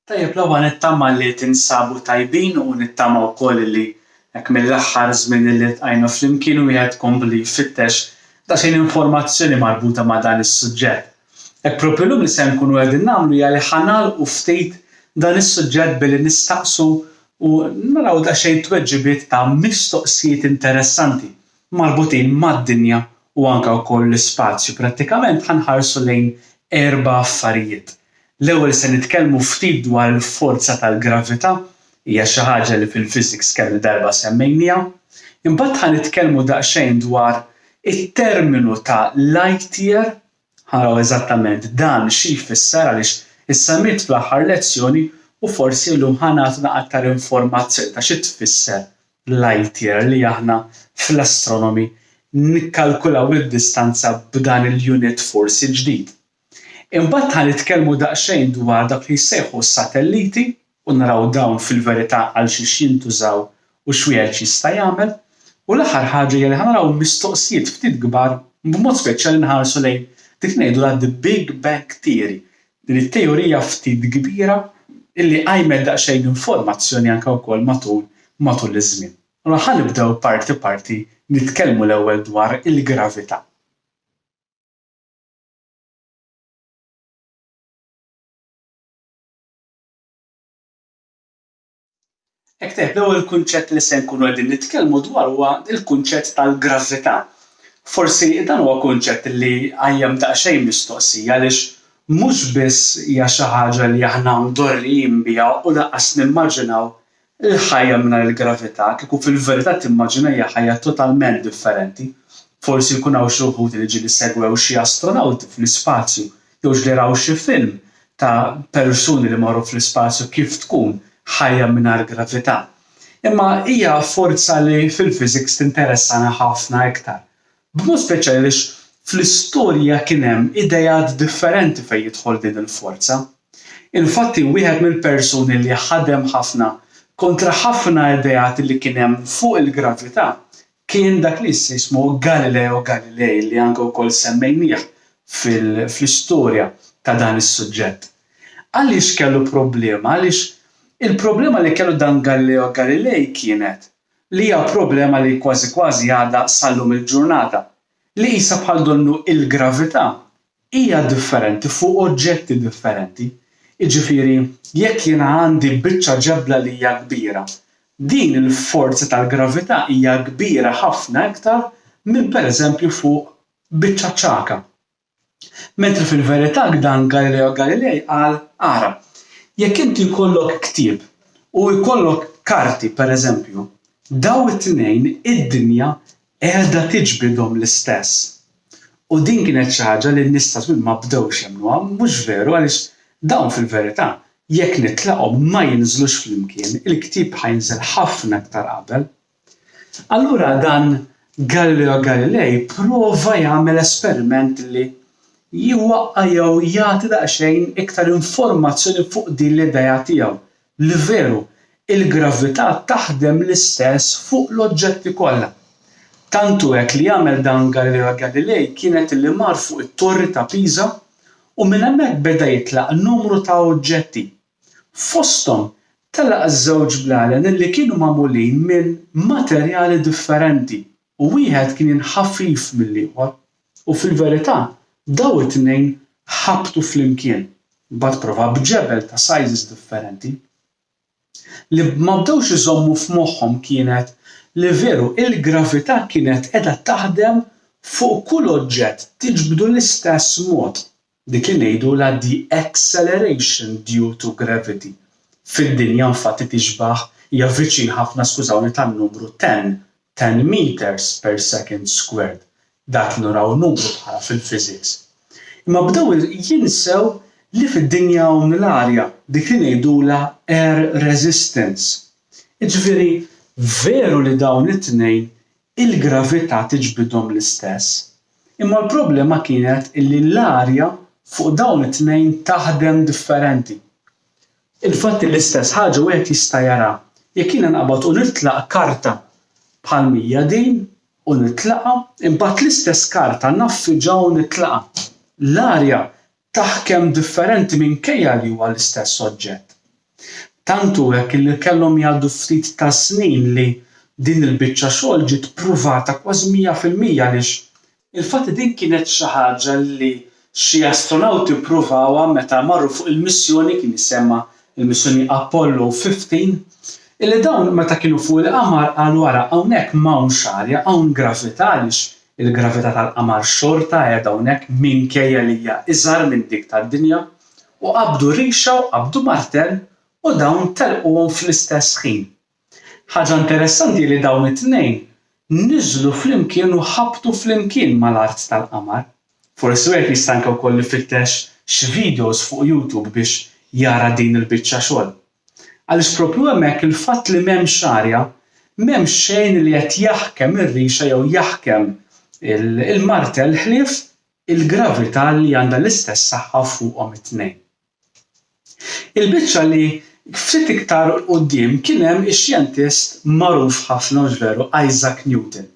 Tajjeb l-ewwel nittama li tinsabu tajbin u nittama wkoll li hekk mill-aħħar żmien li ltqajna flimkien wieħed kompli jfittex daqsxejn informazzjoni marbuta ma' dan is-suġġett. Hekk proprju llum li se nkunu qegħdin nagħmlu hija li ħanagħlqu ftit dan is-suġġett billi nistaqsu u naraw daqsxejn tweġibiet ta' mistoqsijiet interessanti marbutin mad-dinja u anke wkoll l-ispazju. Prattikament ħanħarsu lejn 4 affarijiet. L-ewwel se nitkellmu ftit dwar il-forza tal-gravità, hija xi ħaġa li fil-physics kemm darba semmejniha. Imbagħad ħanitkellmu daqsxejn dwar it-terminu ta' light year, ħaraw eżattament dan xi jfisser għaliex issemmit fl-aħħar lezzjoni u forsi llum ħanagħtu aktar informazzjoni ta' xi tfisser light year li aħna fl-astronomy nikkalkulaw id-distanza b'dan il-unit forsi ġdid. Imbagħad ħanitkellmu daqsxejn dwar dak li jsejħu s-satelliti u naraw dawn fil-verità għal xiex jintużaw u x'wieħed jista' jagħmel. U l-aħħar ħaġa hija li ħanaraw mistoqsijiet ftit kbar b'mod speċjali nħarsu lejn dik ngħidulha the Big Bang Theory, din it-teorija ftit kbira illi qajmet daqsxejn informazzjoni anke wkoll matul iż-żmien. Allura ħanibdew parti nitkellmu l-ewwel dwar il-gravità. Hekk tgħid l-ewwel kunċett li se nkunu qegħdin nitkellmu dwar huwa l-kunċett tal-gravità. Forsi dan huwa kunċett li qajjem daqsxejn mistoqsija għaliex mhux biss hija xi ħaġa li aħna mdorrijin biha u lanqas nimmaġinaw il-ħajja mingħajr il-gravità kieku fil-verità timmaġina hija ħajja totalment differenti. Forsi jkun hawn xi wħud li ġieli segwew xi astronawti fl-ispazju jew li raw xi film ta' persuni li marru fl-ispazju kif tkun ħajja mingħajr gravità. Imma hija forza li fil-physics tinteressana ħafna iktar. B'mod speċjali għaliex fl-istorja kien hemm ideat differenti fejn jidħol din il-forza. Infatti wieħed mill-persuni li ħadem ħafna kontra ħafna ideat li kien hemm fuq il-gravità kien dak li jismu Galileo Galilei li anke wkoll semmejnieh fl-istorja ta' dan is-suġġett. Għaliex kellu problema? Għaliex il-problema li kellu dan Galileo Galilei kienet li hija problema li kważi kważi għadha sal-lum il-ġurnata li qisha bħal donnu il-gravità hija differenti fuq oġġetti differenti. Jiġifieri jekk jiena għandi biċċa ġebla li hija kbira, din il-forza tal-gravità hija kbira ħafna iktar minn pereżempju fuq biċċa ċaka. Mentri fil-verità dan Galileo Galilei qal ara, jekk inti jkollok ktieb u jkollok karti pereżempju, daw it-tnejn id-dinja qiegħda tiġbidhom l-istess. U din kienet xi ħaġa li n-nies ta' żmien ma bdewx jemmnuha, mhux veru għaliex dawn fil-verità jekk nitlaqgħu ma jinżlux flimkien, il-ktieb ħajnżel ħafna iktar qabel. Allura dan Galileo Galilei prova jagħmel esperiment li jwaqqa' jew jagħti daqsxejn iktar informazzjoni fuq din l-idea tiegħu li veru il-gravità taħdem l-istess fuq l-oġġetti kollha. Tantu hekk li jagħmel dan Galileo Galilei kienet li mar fuq it-Torri ta' Pisa u minn hemmhekk beda jitlaq numru ta' oġġetti. Fosthom telaq żewġ blalen li kienu magħmulin minn materjali differenti u wieħed kien inħaffif mill-ieħor u fil-verità daw it-tnejn ħabtu flimkien. Mbagħad prova b'ġebel ta' sizes differenti. Li ma bdewx iżommu f'moħħhom kienet li veru il-gravità kienet qiegħda taħdem fuq kull oġġett tiġbdu l-istess mod. Dik li ngħidulha the acceleration due to gravity. Fid-dinja infatti tixbaħ hija viċin ħafna skużawni tan-numru 10 meters per second squared. Dak naraw numru bħala fil-physics. Imma bdew jinsew li fid-dinja hawn l-arja dik li ngħidulha air resistance. Jiġifieri veru li dawn it-tnejn il-gravità tiġbidhom l-istess. Imma l-problema kienet illi l-arja fuq dawn it-tnejn taħdem differenti. Il-fatt l-istess ħaġa wieħed jista' jara jekk jiena naqbad u nitlaq karta bħal mija din u nitlaqa, imbagħad l-istess karta naffiġa u nitlaqa. L-arja taħkem differenti minkejja li huwa l-istess oġġett. Tantu hekk li kellhom jgħaddu ftit ta' snin li din il-biċċa xogħol ġiet pruvata kważi 100% għaliex il-fatt li din kienet xi ħaġa li xi astronawti ppruvawha meta marru fuq il-missjoni kien jisemma il-missjoni Apollo 15 illi dawn meta kienu fuq il-qamar qalu ara hawnhekk m'hawnx arja hawn gravità għaliex il-gravità tal-qamar xorta qiegħda hawnhekk minkejja li hija iżgħar minn dik tad-dinja u qabdu riexa u qabdu martell u dawn telquhom fl-istess ħin. Ħaġa interessanti li dawn it-tnejn niżlu flimkien u ħabtu flimkien mal-art tal-qamar. Forsi wieħed jista' anke wkoll ifittex x'videos fuq YouTube biex jara din il-biċċa xogħol. Għaliex proprju hemmhekk il-fatt li m'hemmx arja m'hemm xejn li qed jaħkem ir-riexa jew jaħkem il-martell ħlief il-gravità li għandha l-istess saħħa fuqhom it-tnejn. Il-biċċa li ftit iktar quddiem kien hemm ix-xjentist magħruf ħafna mhux veru Isaac Newton.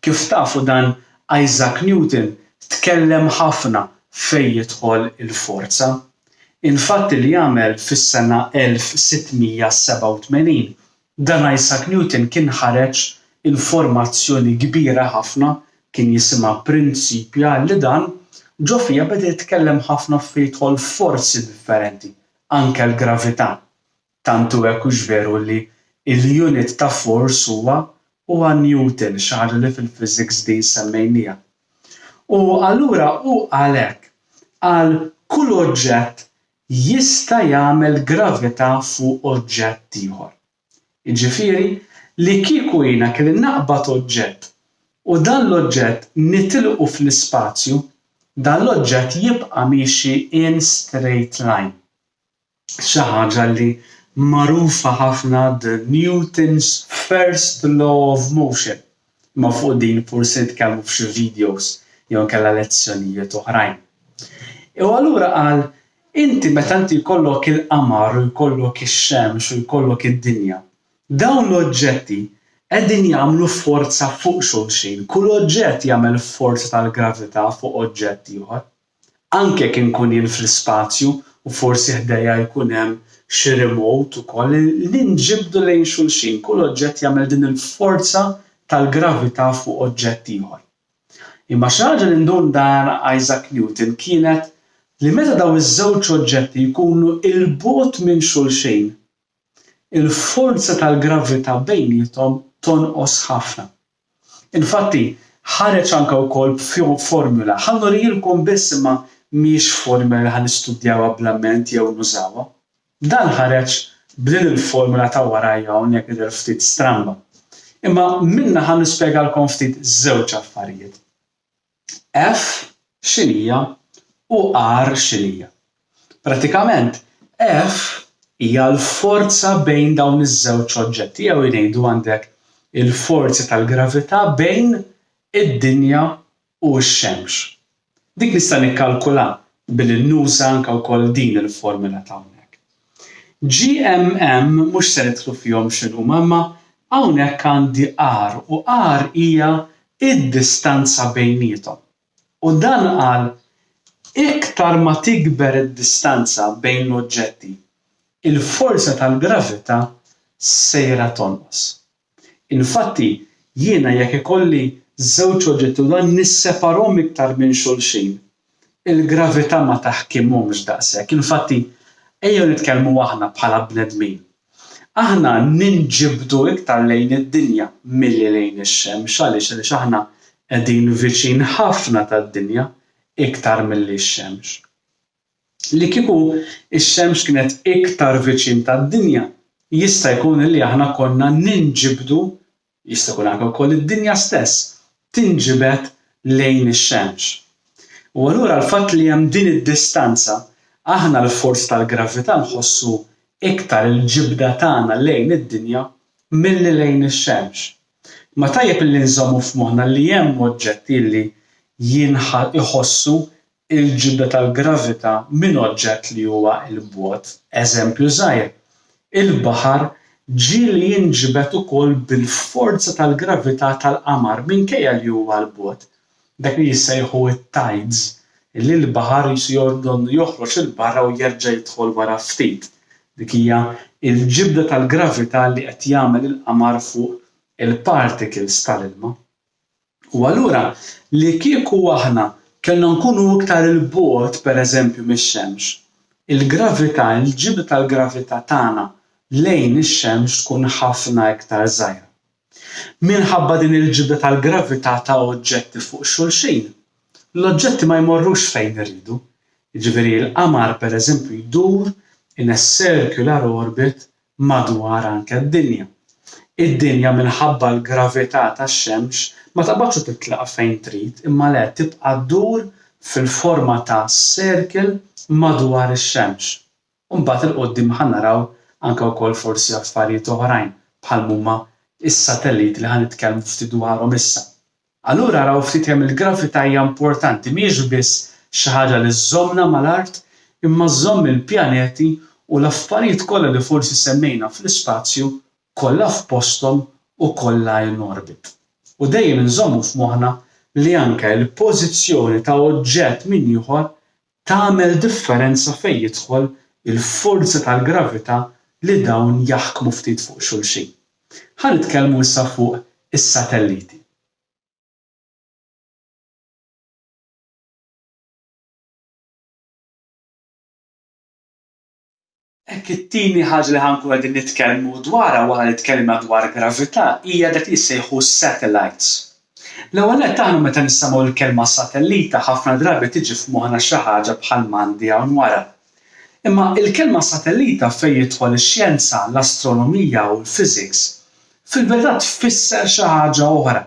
Kif tafu dan Isaac Newton tkellem ħafna fejn jidħol il-forza. Infatti li jagħmel fis-sena 1687 dan Isaac Newton kien ħareġ informazzjoni kbira ħafna kien jisimha prinċipja li dan ġo fiha beda jitkellem ħafna fejn jidħol forzi differenti, anke l-gravità. Tantu hekk hux veru li l-unit ta' force huwa Newton xi ħaġa li fil-physics din semmejniha. U allura hu għalhekk għal kull oġġett jista' jagħmel gravità fuq oġġett ieħor. Jiġifieri li kieku jiena kelli naqbad oġġett u dan l-oġġett nitilqu fl-ispazju, dan l-oġġett jibqa' miexi in straight line. Xi ħaġa li magħrufa ħafna the Newton's first law of motion. Ma fuq din forsi nitkellmu f'xi videos jew inkella lezzjonijiet oħrajn. U allura qal inti meta inti jkollok il-qamar u jkollok ix-xemx u jkollok id-dinja, dawn l-oġġetti qegħdin jagħmlu forza fuq xulxin. Kull oġġett jagħmel forza tal-gravità fuq oġġett ieħor. Anke kien kun jien fl-ispazju u forsi ħdejja jkun hemm xi remote ukoll li nġibdu lejn xulxin. Kull oġġett jagħmel din il-forza tal-gravità fuq oġġett ieħor. Imma xi ħaġa li ndun dan Isaac Newton kienet li meta dawn iż-żewġ oġġetti jkunu il-bogħod minn xulxin, il-forza tal-gravità bejniethom tonqos ħafna. Infatti, ħareġ anke wkoll formula, ħannorilkom biss imma mhix formula li ħanistudjawha bl-ament jew nużawha. Dan ħareġ b'din il-formula ta' warajja hawnhekk idher ftit stramba. Imma minnha ħanispjegalkom ftit żewġ affarijiet. F x'inhija u R x'inhija. Pratikament F hija l-forza bejn dawn iż-żewġ oġġetti jew ngħidu għandek il-forzi tal-gravità bejn id-dinja u x-xemx. Dik nista' nikkalkulha billi nuża anke wkoll din il-formula ta' hawnhekk. GMM mhux se nidħlu fihom x'inhuma imma hawnhekk għandi R u R hija id-distanza bejniethom. U dan qal iktar ma tikber id-distanza bejn l-oġġetti, il-forza tal-gravità sejra tonqos. Infatti, jiena jekk ikolli żewġ oġġetti u dan nisseparahom iktar minn xulxin, il-gravità ma taħkimhomx daqshekk. Infatti, ejjew nitkellmu aħna bħala bnedmin. Aħna ninġibdu iktar lejn id-dinja milli lejn ix-xemx għaliex aħna qegħdin viċin ħafna tad-dinja iktar milli x-xemx. Li kieku ix-xemx kienet iktar viċin tad-dinja, jista' jkun li aħna konna ninġibdu, jista' jkun anke wkoll id-dinja stess tinġibed lejn ix-xemx. U allura l-fatt li hemm din id-distanza aħna l-forza tal-gravità nħossu iktar il-ġibda tagħna lejn id-dinja milli lejn ix-xemx. Ma tajjeb li nżommu f'moħħna li hemm oġġetti li iħossu il-ġibda tal-gravità minn oġġett li huwa l-bogħod. Eżempju żgħir, il-baħar ġie li jinġbed ukoll bil-forza tal-gravità tal-qamar minkejja li huwa l-bogħod. Dak li jissejħu it-tides li l-baħar joħroġ il-barra u jerġa' jidħol wara ftit. Dik hija l-ġibda tal-gravità li qed jagħmel il-qamar fuq il-particles tal-ilma. U allura li kieku aħna kellna nkunu iktar il-bogħod pereżempju mix-Xemx, il-gravità, il-ġibda tal-gravità tagħna lejn ix-Xemx tkun ħafna iktar żgħira. Minħabba din il-ġibda tal-gravità ta' oġġetti fuq xulxin, l-oġġetti ma jmorrux fejn iridu. Jiġifieri l-qamar pereżempju jdur in a circular orbit madwar anke d-dinja. Id-dinja minħabba l-gravità tax-Xemx ma taqbadx titlaq fejn trid imma le tibqa' ddur fil-forma ta' circle madwar ix-Xemx. U mbagħad il quddiem ħannaraw anke wkoll forsi affarijiet oħrajn bħal huma is-satelliti li ħanitkellmu ftit dwarhom issa. Allura raw ftit kemm il-gravità hija importanti mhijiex biss xi ħaġa li żżommna mal-Art imma żżomm il-pjaneti u l-affarijiet kollha li forsi semmejna fl-ispazju kollha f'posthom u kollha in orbit. U dejjem inżommu f'moħħna li anke l-pożizzjoni ta' oġġett minn ieħor tagħmel differenza fejn jidħol il-forzi tal-gravità li dawn jaħkmu ftit fuq xulxin. Ħanitkellmu issa fuq is-satelliti. Hekk it-tieni ħaġa li ħankunu qegħdin nitkellmu dwarha wara li tkellimna dwar gravità hija dak li jissejħu satellites. L-ewwel nett aħna meta nissimgħu l-kelma satellita ħafna drabi tiġi f'moħħna xi ħaġa bħal mandi hawn wara. Imma l-kelma satellita fejn jidħol ix-xjenza, l-astronomija u l-physics fil-verità tfisser xi ħaġa oħra.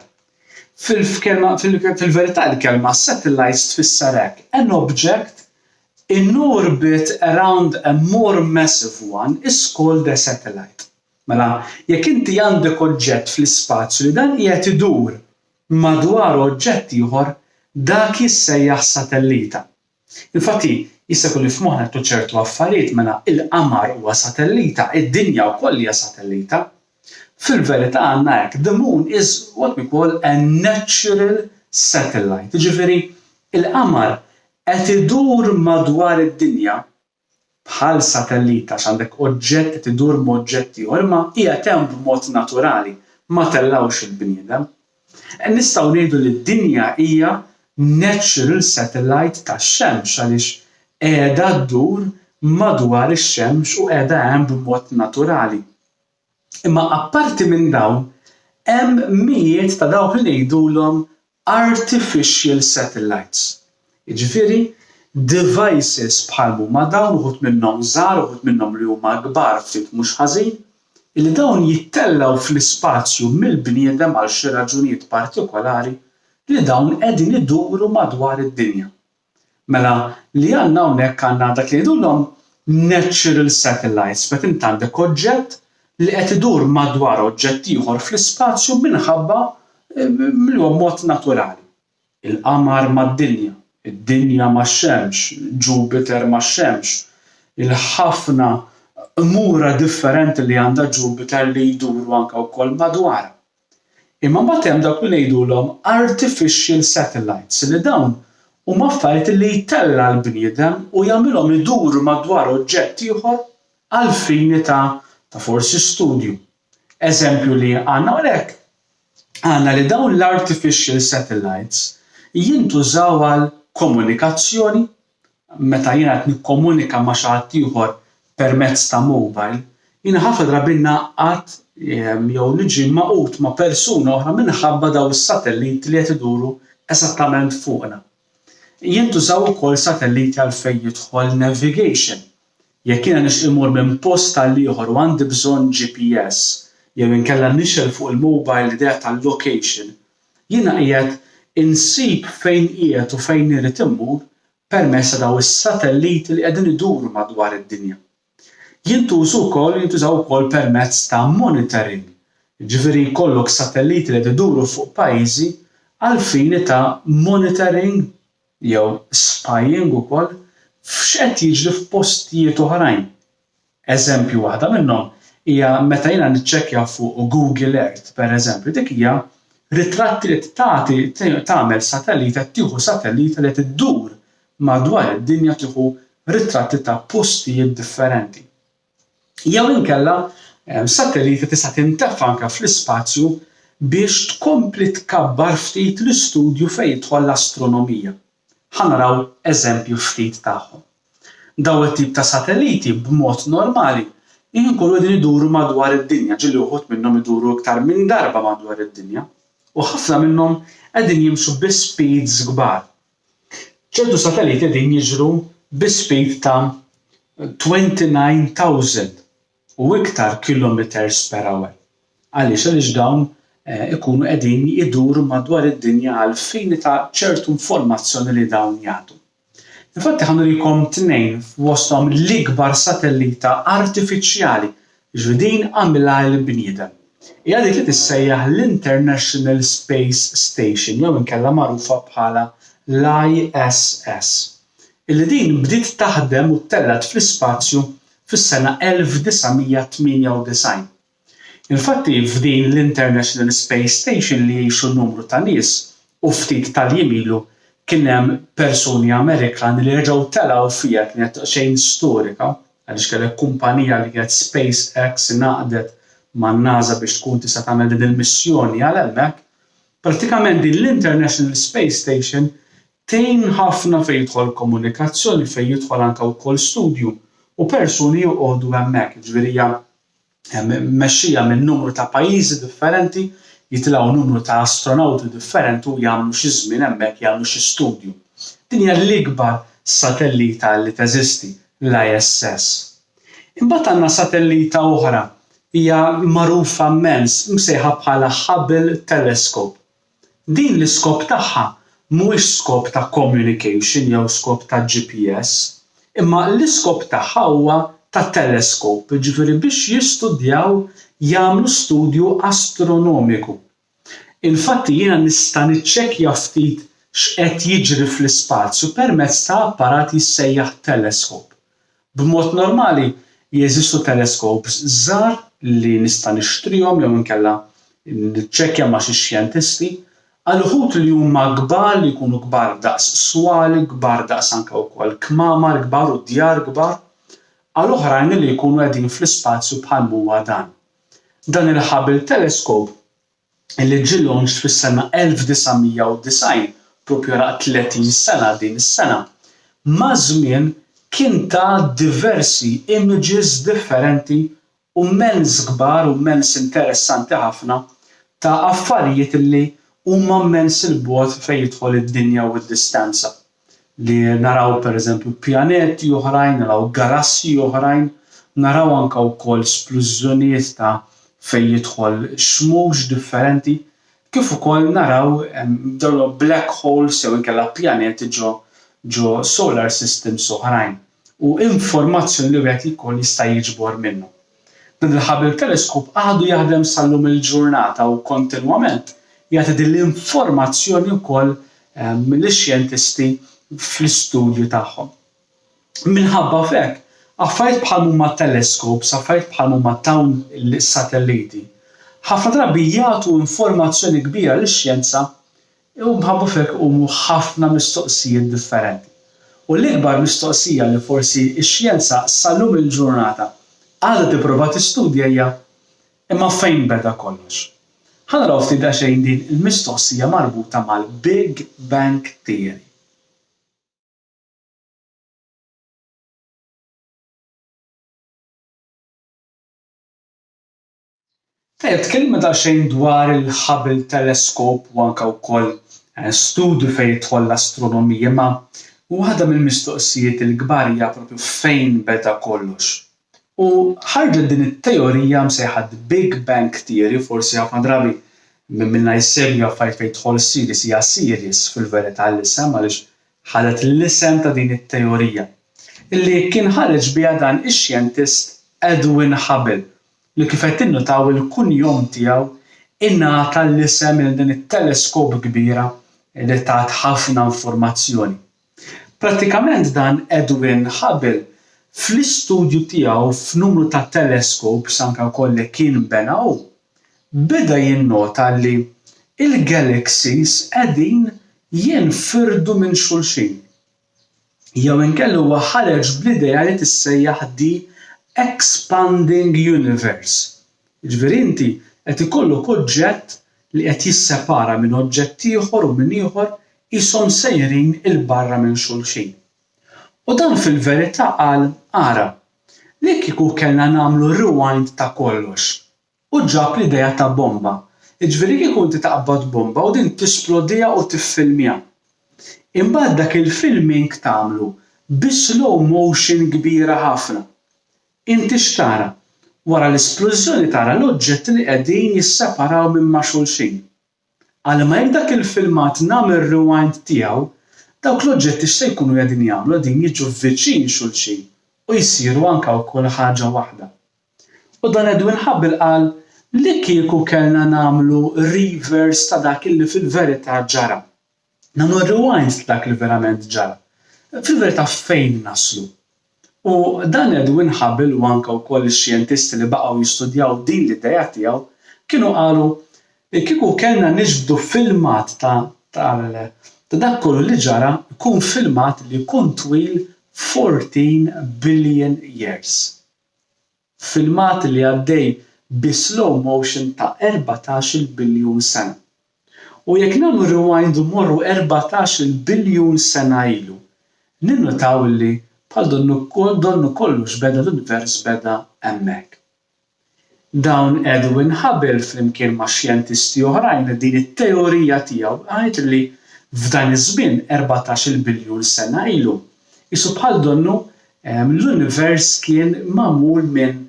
Fil-verità l-kelma satellites tfisser hekk: an object in orbit around a more massive one is called a satellite. Mela, jekk inti għandek oġġett fl-ispazju li dan qiegħed idur madwar oġġett ieħor, dak jissejjaħ satellita. Infatti, jista' jkun li f'moħħna ċertu affarijiet mela il-qamar huwa satellita, id-dinja wkoll hija satellita. Fil-verità għandna hekk, the moon is what we call a natural satellite. Jiġifieri il-qamar qed idur madwar id-dinja bħal satellita x'għandek oġġett qed idur m'oġġett ieħor imma qiegħed hemm b'mod naturali ma tellawx il-bniedem. Nistgħu ngħidu li d-dinja hija natural satellite tax-Xemx għaliex qiegħda ddur madwar ix-Xemx u qiegħda hemm b'mod naturali. Imma apparti minn dawn hemm mijiet ta' dawk li ngħidulhom artificial satellites. Jiġifieri devices bħal huma dawn uħud minnhom żgħar uħud minnhom li huma kbar ftit mhux ħażin, illi dawn jittellaw fl-ispazju mill-bniedem għal xi raġunijiet partikolari li dawn qegħdin iduru madwar id-dinja. Mela li għandna hawnhekk għandna dak li ngħidulhom natural satellites meta int għandek oġġett li qed idur madwar oġġett ieħor fl-ispazju minħabba li huwa mod naturali. Il-qamar mad-dinja, id-dinja max-Xemx, Jupiter max-Xemx, il-ħafna mura differenti li għandha Jupiter li jduru anke wkoll madwarha. Imma mbagħad hemm dawk li ngħidulhom artificial satellites li dawn huma affarijiet li jtella l-bniedem u jagħmilhom iduru madwar oġġett ieħor għal fini ta' forsi studju. Eżempju li għandna hawnhekk għandna li dawn l-artificial satellites jintużaw għal komunikazzjoni. Meta jiena qed nikkomunika ma' xi ħadd ieħor permezz ta' mobile, jiena ħafna drabi nagħqad jew niġi maqut ma' persuna oħra minħabba dawn is-satelliti li qed iduru eżattament fuqna. Jintużaw ukoll satelliti għal fejn jidħol navigation. Jekk jiena nixtieq imur minn post għal ieħor u għandi bżonn GPS jew inkella nixel fuq il-mobile l-idea tal-location, jiena qiegħed insib fejn qiegħed u fejn irid immur permezz ta' dawn is-satelliti li qegħdin iduru madwar id-dinja. Jintużaw ukoll permezz ta' monitoring. Jiġifieri jkollok satelliti li qed iduru fuq pajjiżi għal fini ta' monitoring jew spying ukoll f'x'qed jiġri f'postijiet oħrajn. Eżempju waħda minnhom hija meta jiena niċċekkja fuq Google Earth pereżempju, dik hija ritratti li tagħmel satellita, tieħu satellita li tiddur madwar id-dinja tieħu ritratti ta' postijiet differenti. Jew inkella satellita tista' tinteffa anke fl-ispazju biex tkompli tkabbar ftit l-istudju fejn jidħol l-astronomija. Ħanaraw eżempju ftit tagħhom. Dawn it-tip ta' satelliti b'mod normali inkunu qegħdin iduru madwar id-dinja, ġieli uħud minnhom iduru iktar minn darba madwar id-dinja, u ħafna minnhom qegħdin jimxu bi speeds kbar. ċertu satelliti qegħdin jiġru bi speed ta' 29,000 u iktar kilometers per hour. Għaliex dawn ikunu qegħdin iduru madwar id-dinja għal fini ta' ċertu informazzjoni li dawn jagħtu. Infatti ħanurikom tnejn f'wosthom l-ikbar satellita artifiċjali ġdid għamilha l-bniedem. Hija dik li tissejjaħ l-International Space Station jew inkella magħrufa bħala l-ISS. Illi din bdiet taħdem u ttellet fl-ispazju fis-sena 1998. Infatti f'din l-International Space Station li jgħixu numru ta' nies u ftit tal-jimilu kien hemm persuni Amerikani li reġgħu telgħu fiha kienet xejn storika għaliex kellek kumpanija li kienet SpaceX ingħaqdet man-NASA biex tkun tista' tagħmel din il-missjoni għal hemmhekk. Prattikament din l-International Space Station tgħin ħafna fejn jidħol komunikazzjoni, fejn jidħol anke wkoll studju u persuni joqogħdu hemmhekk, jiġifieri hija mmexxija minn numru ta' pajjiżi differenti, jitilgħu numru ta' astronawti differenti u jagħmlu xi żmien hemmhekk jagħmlu xi studju. Din hija l-ikbar satellita li teżisti, l-ISS. Imbagħad għandna satellita oħra hija magħrufa immens msejħa bħala Hubble Telescope. Din l-iskop tagħha mhuwiex skop ta' communication jew skop ta' GPS, imma l-iskop tagħha huwa ta' teleskop, jiġifieri biex jistudjaw jagħmlu studju astronomiku. Infatti jiena nista' niċċekkja ftit x'qed jiġri fl-ispazju permezz ta' apparat jissejjaħ teleskop. B'mod normali jeżistu teleskops żgħar li nista' nixtrihom jew inkella niċċekkja ma' xi xjentisti għal uħud li huma kbar li jkunu kbar daqs swali, kbar daqs anke wkoll kmamar kbar u djar kbar, għal oħrajn li jkunu qegħdin fl-ispazju bħal huwa dan. Dan il-Hubble Telescope li ġie launched fis-sena 1990 proprju wara 30 sena din is-sena, ma' żmien kien ta' diversi images differenti u mens kbar u mens interessanti ħafna ta' affarijiet li huma mens il-bogħod fejn jidħol id-dinja u d-distanza. Li naraw pereżempju pjaneti oħrajn, naraw galassi oħrajn, naraw anke wkoll splużjonijiet ta' fejn jidħol xmux differenti, kif ukoll naraw dawn black holes jew inkella pjaneti ġo solar systems oħrajn u informazzjoni li wieħed jkun jista' jiġbor minnu. Dan il-Hubble Telescope għadu jaħdem sal-lum il-ġurnata u kontinwament jagħti din l-informazzjoni wkoll mill-xjentisti fl-istudju tagħhom. Minħabba f'hekk affarijiet bħal huma telescopes, affarijiet bħal huma dawn is-satelliti, ħafna drabi jagħtu informazzjoni kbira lix-xjenza u minħabba f'hekk huma ħafna mistoqsijiet differenti. U l-ikbar mistoqsija li forsi x-xjenza sal-lum il-ġurnata għadha tipprova tistudja hija imma fejn beda kollox. Ħanaraw ftit daqsxejn din il-mistoqsija marbuta mal-Big Bang Theory. Tkellimna daqsxejn dwar il-Hubble Telescope u anke wkoll studju fejn jidħol l-astronomija, ma waħda mill-mistoqsijiet il-kbar hija proprju fejn beda kollox. U ħarġet din it-teorija msejħa Big Bang Theory, forsi ħafna drabi minna jsegwu affarijiet fejn jidħol series hija series fil-verità l-isem għaliex ħadet l-isem ta' din it-teorija. Illi kien ħareġ biha dan ix-xjentist Edwin Hubble li kif qed tinnotaw il-kunjom tiegħu ingħata l-isem lil din it-teleskop kbira li tat ħafna informazzjoni. Prattikament dan Edwin Hubble fl-istudju tiegħu f'numru ta' telescopes anke wkoll li kien benaw beda jinnota li il-galaxies qegħdin jinfirdu minn xulxin. Jew inkella huwa ħareġ bl-idea li tissejjaħ the expanding universe. Jiġifieri inti qed ikollok oġġett li qed jissepara minn oġġett ieħor u minn ieħor qishom sejrin il barra minn xulxin. U dan fil-verità qal ara li kieku kellna nagħmlu rewind ta' kollox u ġab l-idea ta' bomba. Jiġifieri kieku inti taqbad bomba u din tisplodiha u tiffilmiha. Imbagħad dak il-filming tagħmlu bi slow motion kbira ħafna. Inti x'tara? Wara l-esplużjoni tara l-oġġetti li qegħdin jisseparaw minn ma' xulxin. Għalma jekk dak il-filmat nagħmel rewind tiegħu, dawk l-oġġetti x'se jkunu qegħdin jagħmlu qegħdin jiġu viċin xulxin u jsiru anke wkoll ħaġa waħda. U dan Edwin Hubble qal li kieku kellna nagħmlu reverse ta' dak li fil-verità ġara. Nagħmlu rewind ta' dak li verament ġara. Fil-verità fejn naslu. U dan Edwin Hubble u anke wkoll ix-xjentisti li baqgħu jistudjaw din l-idea tiegħu kienu qalu li kieku kellna niġbdu filmat ta' dak kollu li ġara jkun filmat li jkun twil 14 billion years. Filmat li għaddej bi slow motion ta' 14 biljun sena. U jekk nagħmlu rewind u mmorru 14 biljun sena ilu, ninnotaw li bħal donnu kollox beda l-univers beda hemmhekk. Dawn Edwin Hubble flimkien ma' xjentisti oħrajn din it-teorija tiegħu għajt li f'dan iż-żmien 14 biljun sena ilu qisu bħal donnu l-univers kien magħmul minn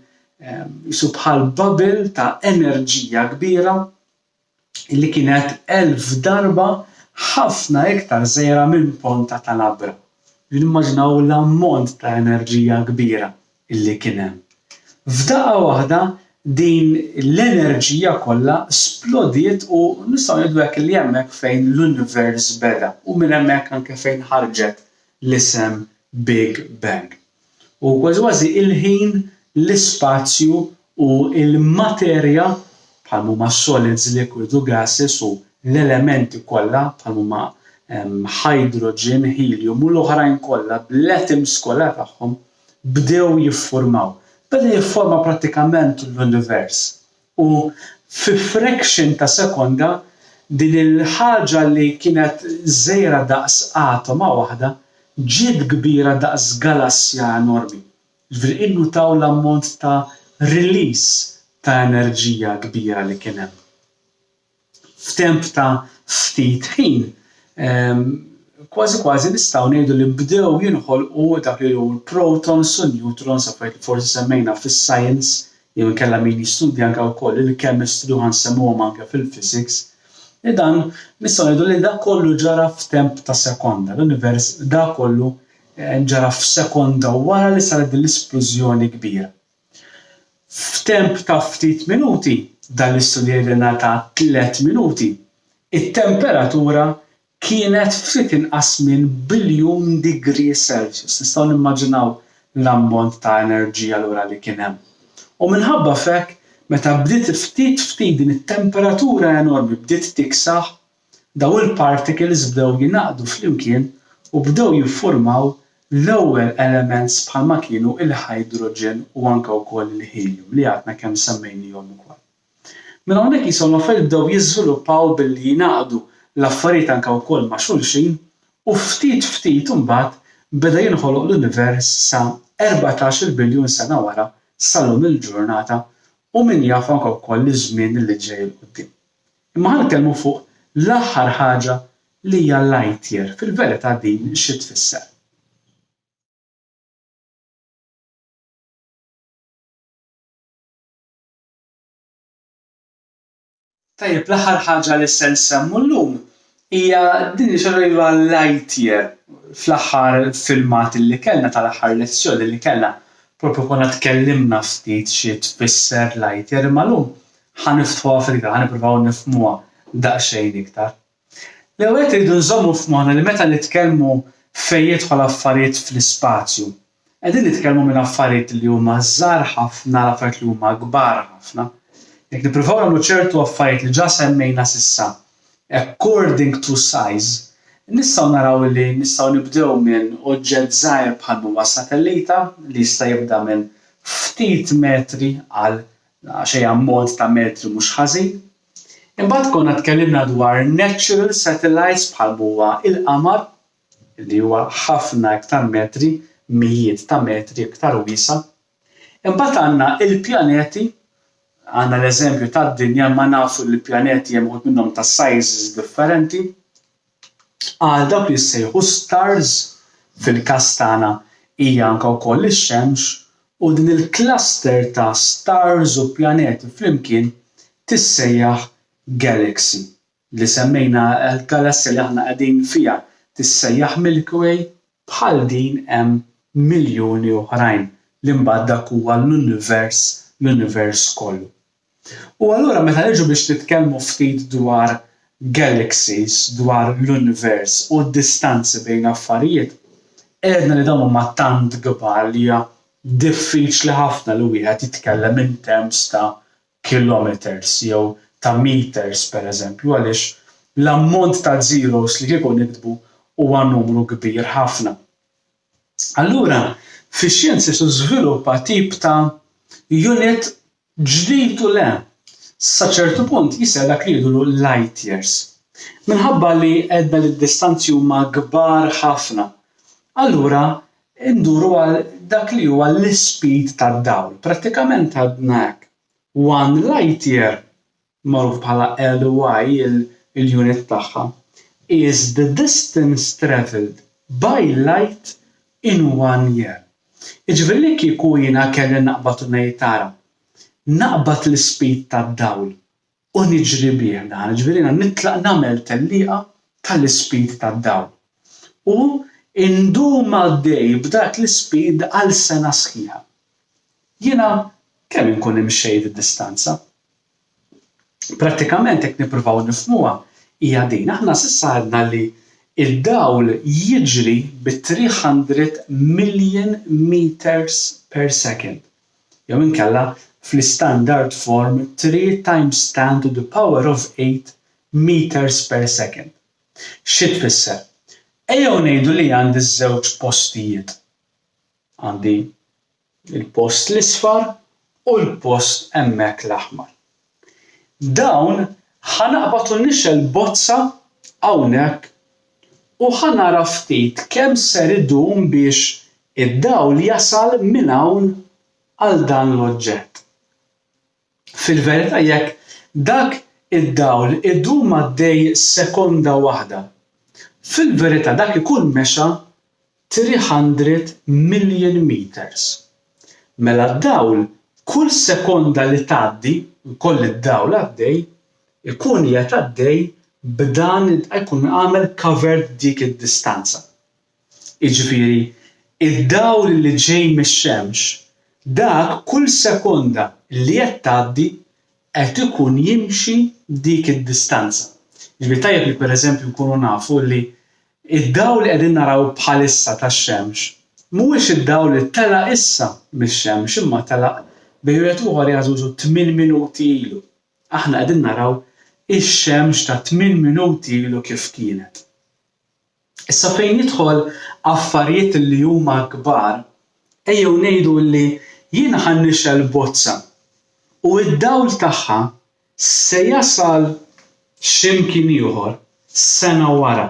qisu bħal bubble ta' enerġija kbira li kienet 1000 darba ħafna iktar żgħira minn ponta tal-Abra. Nimmaġinaw l-ammont ta' enerġija kbira illi kien hemm. F'daqqa waħda din l-enerġija kollha splodiet u nistgħu ngħidu hekk li hemmhekk fejn l-univers beda u minn hemmhekk anke fejn ħarġet l-isem Big Bang. U kważi il-ħin l-ispazju u l-materja bħal huma solids, liquid u gases u l-elementi kollha bħal huma hydrogen, helium u l-oħrajn kollha bl-atoms kollha tagħhom bdew jiffurmaw. Beda jifforma prattikament l-univers. U fi fraction ta' sekonda din il-ħaġa li kienet żgħira daqs atoma waħda ġiet kbira daqs galassja enormi. Ġifieri innutaw l-ammont ta' release ta' enerġija kbira li kien hemm. F'temp ta' ftit ħin kważi nistgħu ngħidu li bdew jinħolqu dak li hu l-protons u neutrons affarijiet li forsi semmejna fis-science jew inkella min jistudja anke wkoll il-chemistry u ħansemmuhom anke fil-physics. Dan nistgħu ngħidu li dak kollu ġara f'temp ta' sekonda. L-univers dak kollu ġara f'sekonda wara li saret din l-isplużjoni kbira. F'temp ta' ftit minuti dan l-istudju jgħidilna ta' 3 minuti, it-temperatura kienet ftit inqas minn biljun degree Celsius. Nistgħu nimmaġinaw l-ammont ta' enerġija lura li kien hemm. U minħabba f'hekk meta bdiet ftit din it-temperatura enormi bdiet tiksaħ, daw il-particles bdew jingħaqdu flimkien u bdew jiffurmaw l-ewwel elements bħalma kienu il-hydrogen u anke wkoll il-helium li għadna kemm semmejniehom ukoll. Minn hawnhekk qishom l-affarijiet bdew jiżviluppaw billi jingħaqdu l-affarijiet anke wkoll ma' xulxin u ftit imbagħad beda jinħoloq l-univers sa 14 biljun sena wara sal-lum il-ġurnata u min jaf anke wkoll iż-żmien li ġej il quddiem. Imma ħankellmu fuq l-aħħar ħaġa li hija light year, fil-verità din xi tfisser. Tajjeb l-aħħar ħaġa li se nsemmu llum hija din xorrejba light year fl-aħħar filmat li kellna tal-aħħar lezzjoni li kellna propju konna tkellimna ftit xi tfisser light year imma llum ħaniftħuha fil-iktar, ħanippruvaw nifhmuha daqsxejn iktar. L-ewwel iridu nżommu f'moħħna li meta nitkellmu fejn jidħol affarijiet fl-ispazju, qegħdin nitkellmu minn affarijiet li huma żgħar ħafna l affarijiet li huma kbar ħafna. Jekk nippruvaw nagħmlu ċertu affarijiet li ġa semmejna s'issa according to size, nistgħu naraw li nistgħu nibdew minn oġġett żgħir bħal huwa satellita li jista' jibda minn ftit metri għal xi ammont ta' metri mhux ħażin. Imbagħad konna tkellimna dwar natural satellites bħal huwa il-qamar li huwa ħafna iktar metri, mijiet ta' metri iktar wiesa'. Imbagħad għandna il-pjaneti, għandna l-eżempju tad-dinja ma nafu li l-pjaneti hemm uħud minnhom ta' sizes differenti. Għal dawk li jissejħu stars fil-każ tagħna hija anke wkoll ix-Xemx u din il-cluster ta' stars u pjaneti flimkien tissejjaħ galaxy li semmejna l-galassja li aħna qegħdin fiha tissejjaħ Milky Way bħal din hemm miljuni oħrajn li mbagħad dak huwa l-univers kollu. U allura meta niġu biex nitkellmu ftit dwar galaxies, dwar l-univers u d-distanzi bejn affarijiet, għedna li dawn huma tant kbar li hija diffiċli ħafna li wieħed jitkellem in terms ta' kilometers jew ta' meters pereżempju għaliex l-ammont ta' zeros li kieku nikdbu huwa numru kbir ħafna. Allura fix-xjenzi żviluppa tip ta' unit ġdid u le sa ċertu punt jisel dak li jgħidu light years. Minħabba li għedna li d-distanzi huma kbar ħafna. Allura nduru għal dak li huwa l-speed tad-dawl. Prattikament għadna hekk. 1 light year magħruf bħala LY il-unit tagħha is the distance travelled by light in 1 year. Jiġifieri li kieku jiena kelli naqbad u ngħid tara. Naqbad l-speed tad-dawl u niġri bih dan, jiġifieri jiena nitlaq nagħmel tellieqa tal-speed tad-dawl. U indum għaddej b'dak l-speed għal sena sħiħa. Jiena kemm inkun imxejt id-distanza? Prattikament jekk nippruvaw nifhmuha hija din. Aħna s'issa għedna li il-dawl jiġri bi 300 million meters per second. Jew inkella fl-standard form 3 times 10 to the power of 8 meters per second. Xi tfisser? Ejjew ngħidu li għandi żewġ postijiet. Għandi il-post l-isfar u l-post hemmhekk l-aħmar. Dawn ħanaqbad u nixel bozza hawnhekk u ħanara ftit kemm ser idum biex id-dawl jasal minn hawn għal dan l-oġġett. Fil-verità jekk dak id-dawl idum għaddej sekonda waħda, fil-verità dak ikun mexa 300 million meters. Mela d-dawl kull sekonda li tgħaddi, koll id-dawl għaddej, ikun qiegħed għaddej b'dan jkun għamel covered dik id-distanza. Jiġifieri id-dawl li ġej mix-Xemx dak kull sekonda li qed tgħaddi qed ikun jimxi dik id-distanza. Jiġifieri tajjeb li pereżempju nkunu nafu li id-dawl li qegħdin naraw bħalissa tax-Xemx mhuwiex id-dawl li telaq issa mix-Xemx imma telaq bejn wieħed ieħor jażużu 8 minuti ilu. Aħna qegħdin naraw ix-Xemx ta' 8 minuti ilu kif kienet. Issa fejn jidħol affarijiet li huma kbar, ejjew ngħidu li jien ħannixel bozza u d-dawl tagħha se jasal x'imkien ieħor sena wara.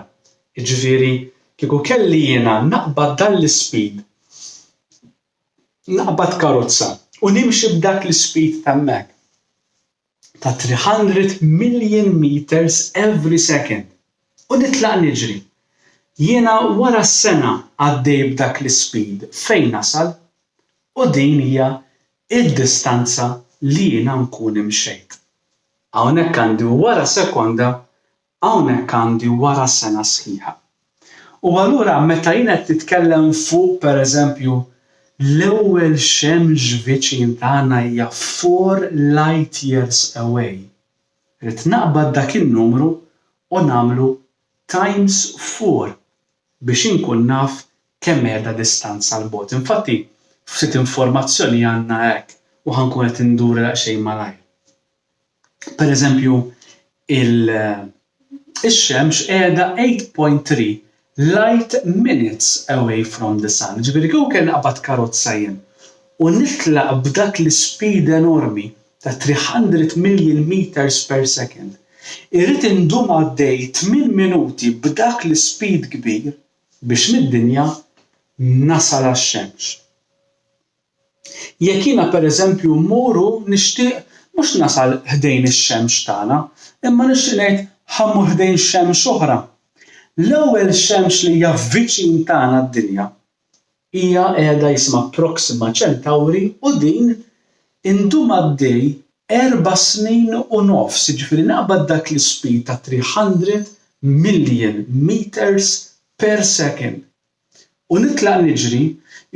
Jiġifieri kieku kelli jiena naqbad dan l-ispeed, naqbad karozza u nimxi b'dak l-ispeed ta' hemmhekk ta' 300 million meters every second. U nitlaq niġri. Jiena wara s-sena għaddej b'dak l-ispeed fejn nasal u din hija id-distanza li jiena nkun imxejt. Hawnhekk għandi wara sekonda, hawnhekk għandi wara sena sħiħa. U allura meta jiena qed titkellem fuq pereżempju l-ewwel xemx viċin tagħna hija 4 light years away. Rid naqbad dak in-numru u nagħmlu times 4 biex inkun naf kemm qiegħda distanza l bogħod. Infatti ftit informazzjoni għandna hekk u ħankun qed indur daqsxejn malajr. Pereżempju ix-xemx qiegħda 8.3 light minutes away from the sun. Ġifieri kieku kellna naqbad karozza jien u nitlaq b'dak l-speed enormi ta' 300 million meters per second. Irrid indum għaddej 8 minuti b'dak l-speed kbir biex mid-dinja nasal għax-Xemx. Jekk jiena pereżempju mmuru nixtieq mhux nasal ħdejn ix-Xemx tagħna, imma nixtieq ngħid ħammur ħdejn xemx oħra. L-ewwel xemx li hija viċin tagħna d-dinja hija qiegħda jisimha Proxima Centauri u din indum għaddej 4 snin u nofs, jiġifieri naqbad dak l-speed ta' 300 million meters per second. U nitlaq niġri,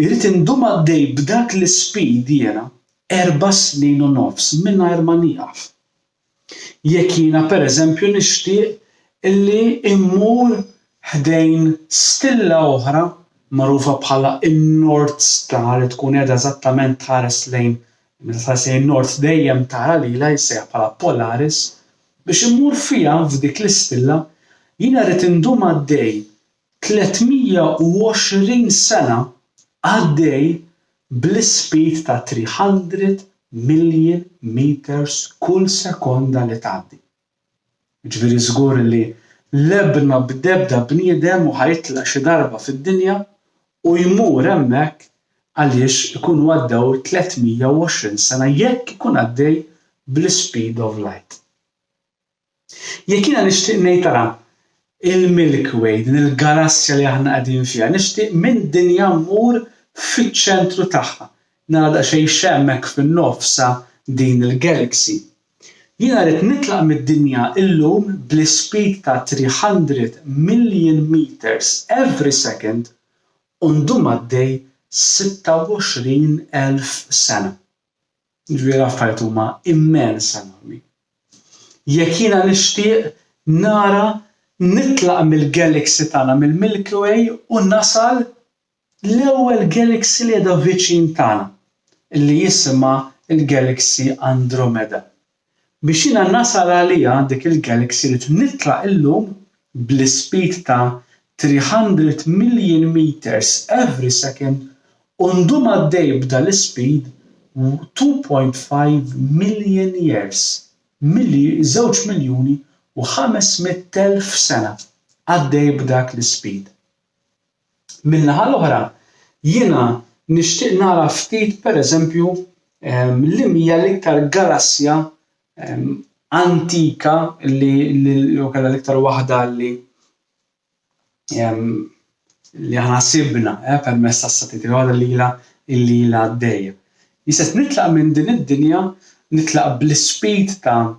irrid indum għaddej b'dak l-speed jiena 4 snin u nofs mingħajr ma nieqaf. Jekk jiena pereżempju nixtieq illi immur ħdejn stilla oħra magħrufa bħala in-North Star li tkun qiegħda eżattament tħares lejn North dejjem tara lilha jissejjaħ bħala Polaris biex immur fiha f'dik l-istilla jiena rrid indum għaddej 320 sena għaddej bl-speed ta' 300 million meters kull sekonda li tgħaddi. Jiġifieri żgur li l-ebna b'debda bniedem u ħajtlaq xi darba fid-dinja u jmur hemmhekk għaliex ikunu għaddew 320 sena jekk ikun għaddej bl-speed of light. Jekk jiena nixtieq ngħid tara il-Milky Way, din il-galassja li aħna qegħdin fiha, nixtieq minn dinja mmur fiċ-ċentru tagħha. Nara daqsxejn x'hemmhekk fin-nofsa din il-galaxy. Jiena rrid nitlaq mid-dinja illum bl-speed ta' 300 million meters every second u ndum għaddej 26,000 sena. Ġifieri affarijiet huma immens enormi. Jekk jiena nixtieq nara nitlaq mill-galaxy tagħna mill-Milky Way u nasal l-ewwel galaxy li qiegħda viċin tagħna li jisimha il-Galaxy Andromeda. Biex jiena nasal għaliha dik il-galaxy rid nitlaq illum bl-speed ta' 300 million meters every second u ndum għaddej b'dan l-speed 2.5 million years, 2,500,000 sena għaddej b'dak l-speed. Min-naħa l-oħra jiena nixtieq nara ftit pereżempju li hija l-iktar galassja antika li kellha l-iktar waħda li aħna sibna permezz tas-satelliti waħda li ilha għaddejja. Jista' nitlaq minn din id-dinja nitlaq bl-speed ta'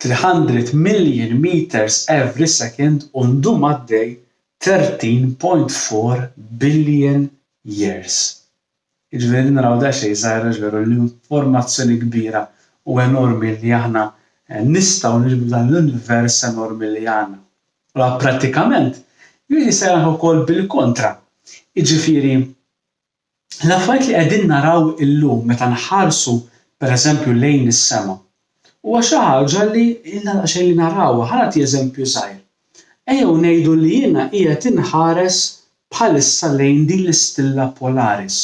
300 million meters every second u ndum għaddej 13.4 billion years. Jiġifieri naraw daqsxejn żgħira ġveru l-informazzjoni kbira u enormi li aħna nistgħu niġbdu dan l-univers enormi li għandna. Allura prattikament jisejjaħ ukoll bil-kontra. Jiġifieri l-affarijiet li qegħdin naraw illum meta nħarsu pereżempju lejn is-sema huwa xi ħaġa li ilna daqsxejn li narawha. Ħanagħti eżempju żgħir. Ejjew ngħidu li jiena qiegħed inħares bħalissa lejn din l-istilla Polaris.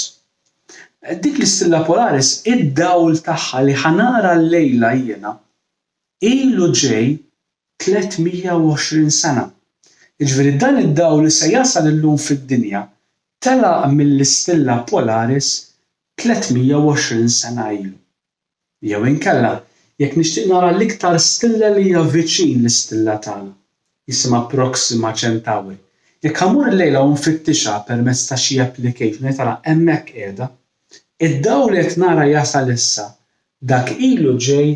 Dik l-istilla Polaris id-dawl tagħha li ħanara llejla jiena ilu ġej 320 sena. Jiġifieri dan id-dawl li se jasal illum fid-dinja telaq mill-istilla Polaris 320 sena ilu. Jew inkella jekk nixtieq nara l-iktar stilla li hija viċin l-istilla tagħna jisimha Proxima Centauri. Jekk ħammur llejla u nfittixha permezz ta' xi application tara hemmhekk qiegħda, id-dawl li qed nara jasal issa dak ilu ġej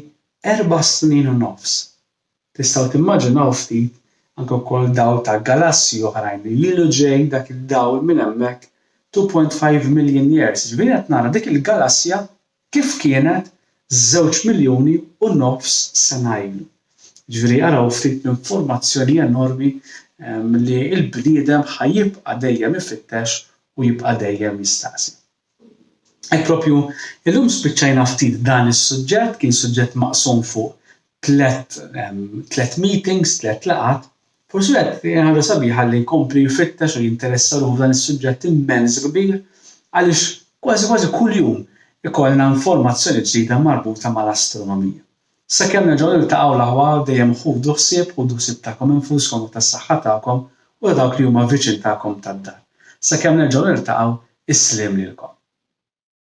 4 snin u nofs. Tistgħu timmaġinaw ftit anke wkoll dawl ta' galassi oħrajn li ilu ġej dak id-dawl minn hemmhekk 2.5 million years. Ġifieri qed nara dik il-galassja kif kienet 2 miljuni u nofs sena ilu. Ġifieri araw ftit l-informazzjoni enormi li l-bniedem ħajjibqa' dejjem ifittex u jibqa' dejjem jistaqsi. Hekk proprju illum spiċċajna ftit dan is-suġġett, kien suġġett maqsum fuq 3 meetings, 3 laqgħat. Forsi qed ħaġa sabiħa li jkompli jfittex u jinteressa ruħu f'dan is-suġġett immens kbir għaliex kważi kuljum ikollna informazzjoni ġdida marbuta mal-astronomija. Sakemm nerġgħu niltaqgħu l-aħwa dejjem ħudu ħsieb tagħkom infuskom u tas-saħħa tagħkom u dawk li huma viċin tagħkom tad-dar. Sakemm nerġgħu niltaqgħu, issliem lilkom.